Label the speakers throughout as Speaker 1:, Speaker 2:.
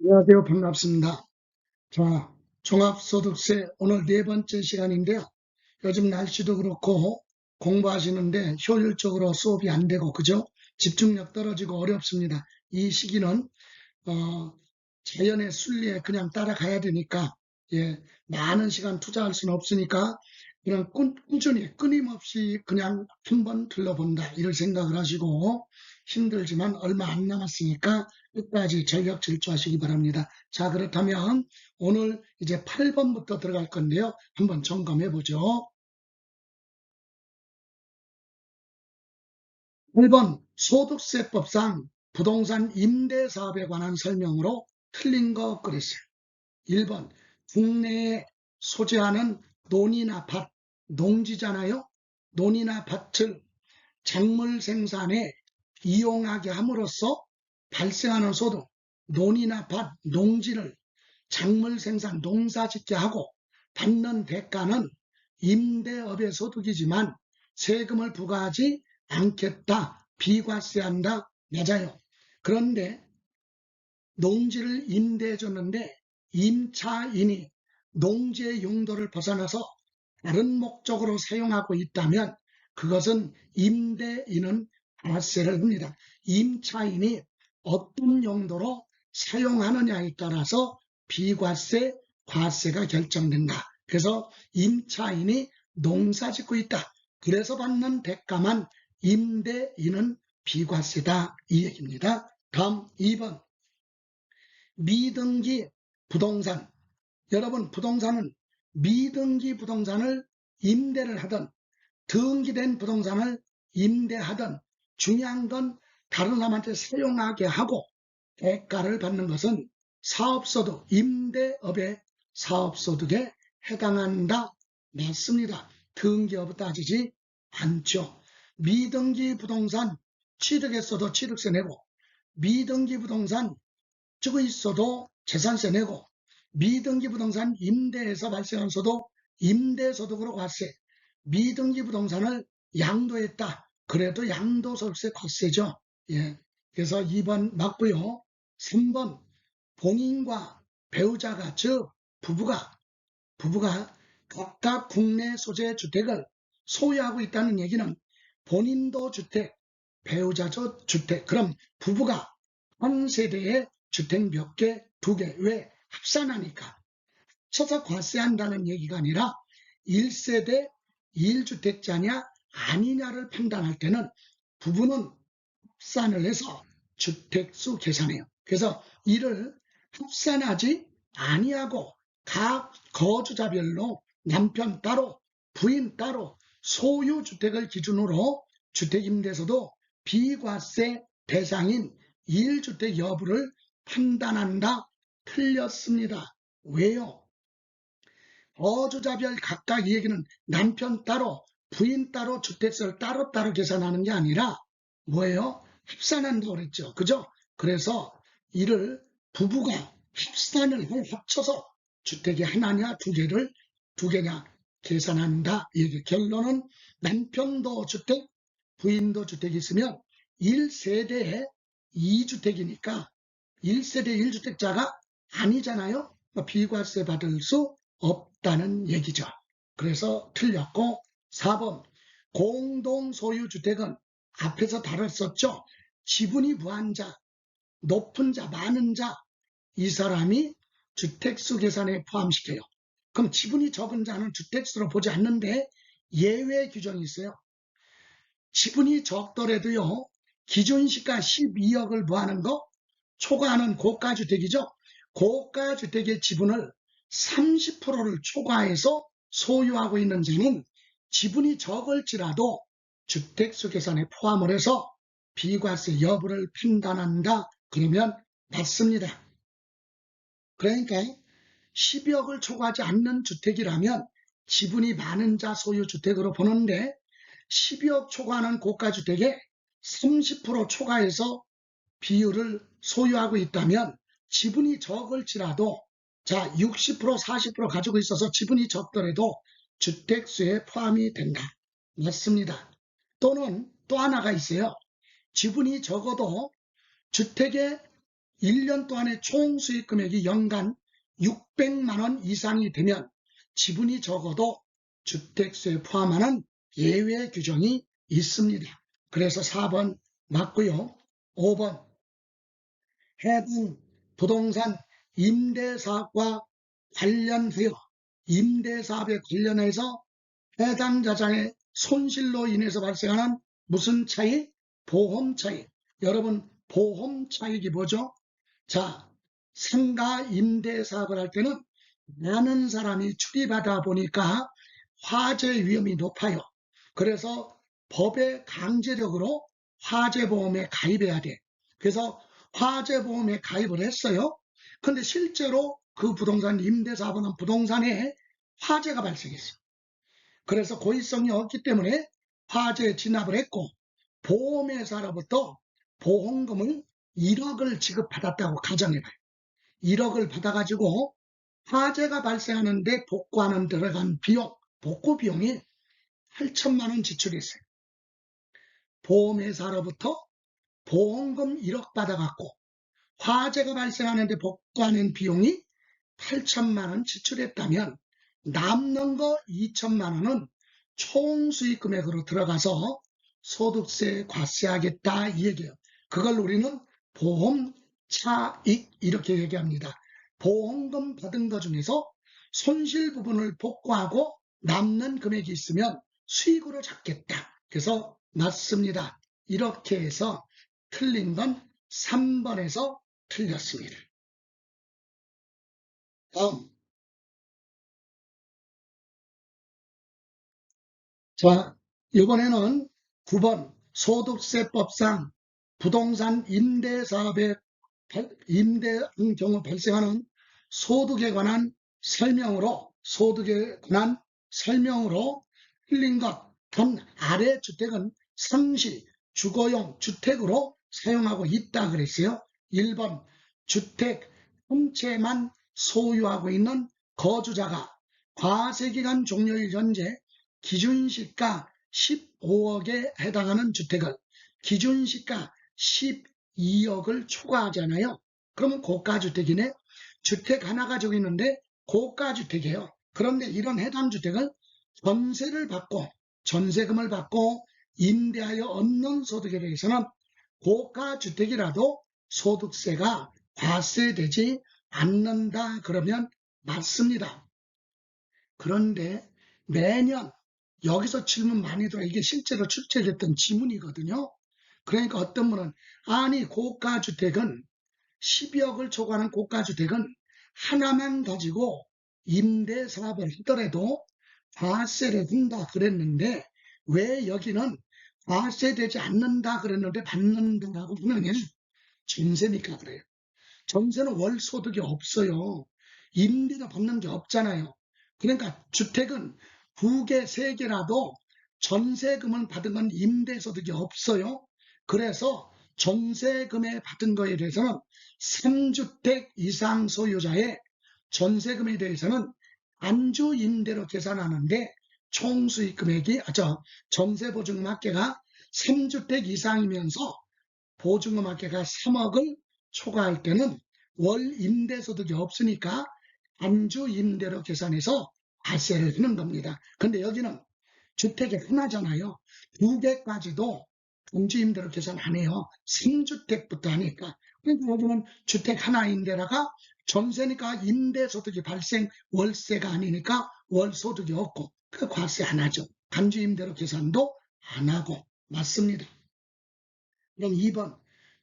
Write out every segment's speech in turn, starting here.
Speaker 1: 안녕하세요. 반갑습니다. 자, 종합소득세 오늘 네 번째 시간인데요. 요즘 날씨도 그렇고 공부하시는데 효율적으로 수업이 안 되고, 그죠? 집중력 떨어지고 어렵습니다. 이 시기는, 자연의 순리에 그냥 따라가야 되니까, 많은 시간 투자할 수는 없으니까, 그냥 꾸준히 끊임없이 그냥 한번 들러본다. 이럴 생각을 하시고, 힘들지만 얼마 안 남았으니까 끝까지 전력 질주하시기 바랍니다. 자, 그렇다면 오늘 이제 8번부터 들어갈 건데요. 한번 점검해 보죠. 1번 소득세법상 부동산 임대사업에 관한 설명으로 틀린 거 그랬어요. 1번 국내에 소재하는 논이나 밭, 농지잖아요. 논이나 밭을 작물 생산에 이용하게 함으로써 발생하는 소득, 논이나 밭, 농지를 작물 생산, 농사짓게 하고 받는 대가는 임대업의 소득이지만 세금을 부과하지 않겠다, 비과세한다, 맞아요. 그런데 농지를 임대해 줬는데 임차인이 농지의 용도를 벗어나서 다른 목적으로 사용하고 있다면 그것은 임대인은 과세를 합니다. 임차인이 어떤 용도로 사용하느냐에 따라서 비과세, 과세가 결정된다. 그래서 임차인이 농사짓고 있다. 그래서 받는 대가만 임대인은 비과세다. 이 얘기입니다. 다음 2번. 미등기 부동산. 여러분, 부동산은 미등기 부동산을 임대를 하든 등기된 부동산을 임대하든 중요한 건 다른 사람한테 사용하게 하고 대가를 받는 것은 사업소득, 임대업의 사업소득에 해당한다. 맞습니다. 등기업 따지지 않죠. 미등기 부동산 취득했어도 취득세 내고, 미등기 부동산 쓰고 있어도 재산세 내고, 미등기 부동산 임대에서 발생한 소득, 임대소득으로 과세, 미등기 부동산을 양도했다. 그래도 양도소득세 과세죠. 그래서 2번 맞고요. 3번 본인과 배우자가, 즉 부부가 각각 국내 소재 주택을 소유하고 있다는 얘기는 본인도 주택, 배우자도 주택. 그럼 부부가 한 세대에 주택 몇 개, 두 개. 왜? 합산하니까. 합쳐서 과세한다는 얘기가 아니라 1세대 1주택자냐 아니냐를 판단할 때는 부부는 합산을 해서 주택수 계산해요. 그래서 이를 합산하지 아니하고 각 거주자별로 남편 따로, 부인 따로 소유주택을 기준으로 주택임대에서도 비과세 대상인 1주택 여부를 판단한다. 틀렸습니다. 왜요? 거주자별 각각 이 얘기는 남편 따로, 부인 따로 주택세를 따로따로 계산하는 게 아니라 뭐예요? 합산한다고 그랬죠. 그죠? 그래서 이를 부부가 합산을 합쳐서 주택이 하나냐 두 개냐 계산한다. 이 결론은 남편도 주택, 부인도 주택이 있으면 1세대에 2주택이니까 1세대 1주택자가 아니잖아요. 비과세 받을 수 없다는 얘기죠. 그래서 틀렸고, 4번 공동소유주택은 앞에서 다뤘었죠. 지분이 무한자, 높은 자, 많은 자, 이 사람이 주택수 계산에 포함시켜요. 그럼 지분이 적은 자는 주택수로 보지 않는데 예외 규정이 있어요. 지분이 적더라도요, 기준시가 12억을 뭐하는 거? 초과하는 고가주택이죠. 고가주택의 지분을 30%를 초과해서 소유하고 있는 자는 지분이 적을지라도 주택수 계산에 포함을 해서 비과세 여부를 판단한다. 그러면 맞습니다. 그러니까 10억을 초과하지 않는 주택이라면 지분이 많은 자 소유 주택으로 보는데 12억 초과하는 고가주택에 30% 초과해서 비율을 소유하고 있다면 지분이 적을지라도, 자, 60% 40% 가지고 있어서 지분이 적더라도 주택수에 포함이 된다. 맞습니다. 또는 또 하나가 있어요. 지분이 적어도 주택의 1년 동안의 총 수익 금액이 연간 600만 원 이상이 되면 지분이 적어도 주택수에 포함하는 예외 규정이 있습니다. 그래서 4번 맞고요. 5번 해당 부동산 임대사업과 관련하여 임대사업에 관련해서 해당 자산의 손실로 인해서 발생하는 무슨 차익? 보험 차익. 여러분 보험 차익이 뭐죠? 자, 상가 임대 사업을 할 때는 많은 사람이 출입하다 보니까 화재 위험이 높아요. 그래서 법에 강제적으로 화재보험에 가입해야 돼. 그래서 화재보험에 가입을 했어요. 근데 실제로 그 부동산 임대사업은 부동산에 화재가 발생했어요. 그래서 고의성이 없기 때문에 화재에 진압을 했고 보험회사로부터 보험금을 1억을 지급받았다고 가정해봐요. 1억을 받아가지고 화재가 발생하는데 복구하는 데 들어간 비용, 복구 비용이 8천만 원 지출했어요. 보험회사로부터 보험금 1억 받아갖고 화재가 발생하는데 복구하는 비용이 8천만 원 지출했다면 남는 거 2천만 원은 총수익 금액으로 들어가서 소득세 과세하겠다 이 얘기예요. 그걸 우리는 보험 차익 이렇게 얘기합니다. 보험금 받은 것 중에서 손실 부분을 복구하고 남는 금액이 있으면 수익으로 잡겠다. 그래서 맞습니다. 이렇게 해서 틀린 건 3번에서 틀렸습니다. 다음. 자, 이번에는 9번 소득세법상 부동산 임대사업에 임대한 경우 발생하는 소득에 관한 설명으로 틀린 것. 단 아래 주택은 상시 주거용 주택으로 사용하고 있다 그랬어요. 1번 주택 한 채만 소유하고 있는 거주자가 과세기간 종료일 현재 기준시가 15억에 해당하는 주택을 기준시가 12억을 초과하잖아요. 그러면 고가주택이네. 주택 하나 가지고 있는데 고가주택이에요. 그런데 이런 해당 주택을 전세를 받고 전세금을 받고 임대하여 얻는 소득에 대해서는 고가주택이라도 소득세가 과세되지 않는다 그러면 맞습니다. 그런데 매년 여기서 질문 많이 들어. 이게 실제로 출제됐던 지문이거든요. 그러니까 어떤 분은 아니 고가주택은 12억을 초과하는 고가주택은 하나만 가지고 임대사업을 하더라도 과세를 한다 그랬는데 왜 여기는 과세되지 않는다 그랬는데 받는다라고 하느냐? 전세니까 그래요. 전세는 월소득이 없어요. 임대료 받는 게 없잖아요. 그러니까 주택은 2개, 3개라도 전세금을 받은 건 임대소득이 없어요. 그래서 전세금에 받은 거에 대해서는 3주택 이상 소유자의 전세금에 대해서는 안주 임대로 계산하는데 총수익 금액이 전세보증금 합계가 3주택 이상이면서 보증금 합계가 3억을 초과할 때는 월 임대소득이 없으니까 안주 임대로 계산해서 과세를 하는 겁니다. 근데 여기는 주택이 하나잖아요. 2개까지도 안주 임대로 계산 안 해요. 3주택부터 하니까. 그러니까 여기는 주택 하나인데다가 전세니까 임대소득이 발생 월세가 아니니까 월소득이 없고 그 과세 안 하죠. 안주 임대로 계산도 안 하고 맞습니다. 그럼 2번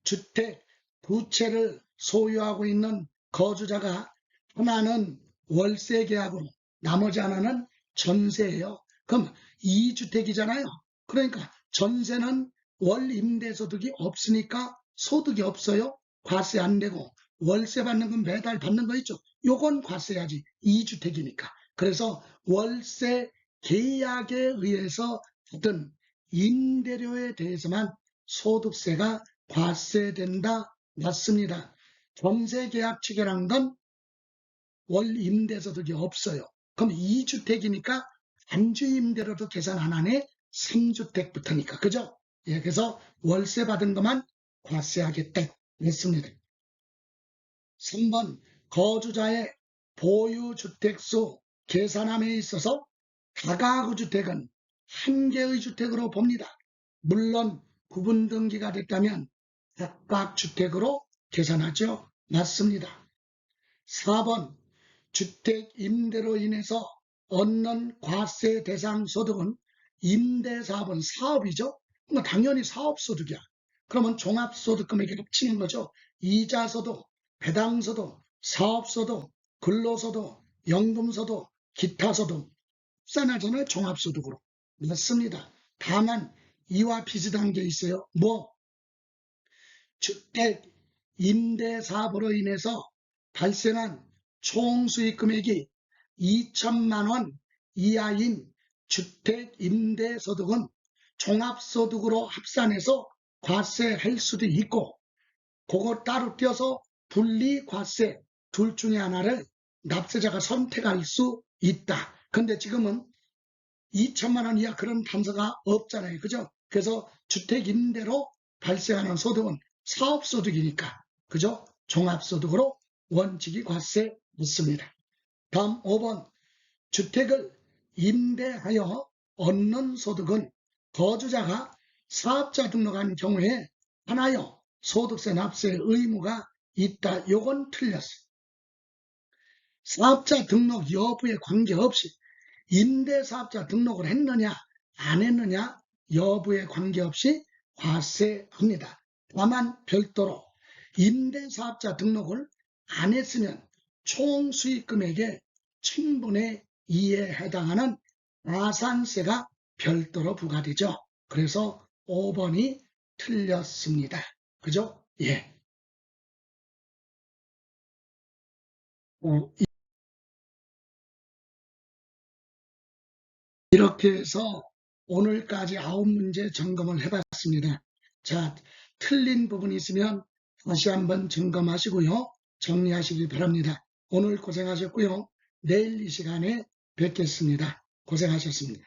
Speaker 1: 주택 2채를 소유하고 있는 거주자가 하나는 월세 계약으로 나머지 하나는 전세예요. 그럼 2주택이잖아요. 그러니까 전세는 월 임대소득이 없으니까 소득이 없어요. 과세 안 되고 월세 받는 건 매달 받는 거 있죠. 요건 과세야지. 2주택이니까. 그래서 월세 계약에 의해서 받은 임대료에 대해서만 소득세가 과세된다. 맞습니다. 전세계약 체결한 건 월 임대소득이 없어요. 그럼 2주택이니까 안주임대로도 계산 안 하네. 3주택부터니까. 그죠? 예, 그래서 월세 받은 것만 과세하겠다. 했습니다. 3번 거주자의 보유주택수 계산함에 있어서 다가구 주택은 한 개의 주택으로 봅니다. 물론 구분 등기가 됐다면 각각 주택으로 계산하죠. 맞습니다. 4번 주택 임대로 인해서 얻는 과세 대상 소득은 임대사업은 사업이죠. 당연히 사업소득이야. 그러면 종합소득금액에 합치는 거죠. 이자소득, 배당소득, 사업소득, 근로소득, 연금소득, 기타소득 합산하잖아요. 종합소득으로. 맞습니다. 다만 이와 비슷한 게 있어요. 주택 임대사업으로 인해서 발생한 총수익 금액이 2천만 원 이하인 주택 임대소득은 종합소득으로 합산해서 과세할 수도 있고, 그거 따로 떼어서 분리과세 둘 중에 하나를 납세자가 선택할 수 있다. 근데 지금은 2천만 원 이하 그런 단서가 없잖아요. 그죠? 그래서 주택 임대로 발생하는 소득은 사업소득이니까, 그죠? 종합소득으로 원칙이 과세 묻습니다. 다음 5번 주택을 임대하여 얻는 소득은 거주자가 사업자 등록한 경우에 하나여 소득세 납세 의무가 있다. 요건 틀렸어요. 사업자 등록 여부에 관계없이 임대사업자 등록을 했느냐 안 했느냐 여부에 관계없이 과세합니다. 다만 별도로 임대사업자 등록을 안 했으면 총수익금액의 1000분의 2에 해당하는 가산세가 별도로 부과되죠. 그래서 5번이 틀렸습니다. 그죠? 예. 이렇게 해서 오늘까지 9문제 점검을 해봤습니다. 자, 틀린 부분이 있으면 다시 한번 점검하시고요. 정리하시기 바랍니다. 오늘 고생하셨고요. 내일 이 시간에 뵙겠습니다. 고생하셨습니다.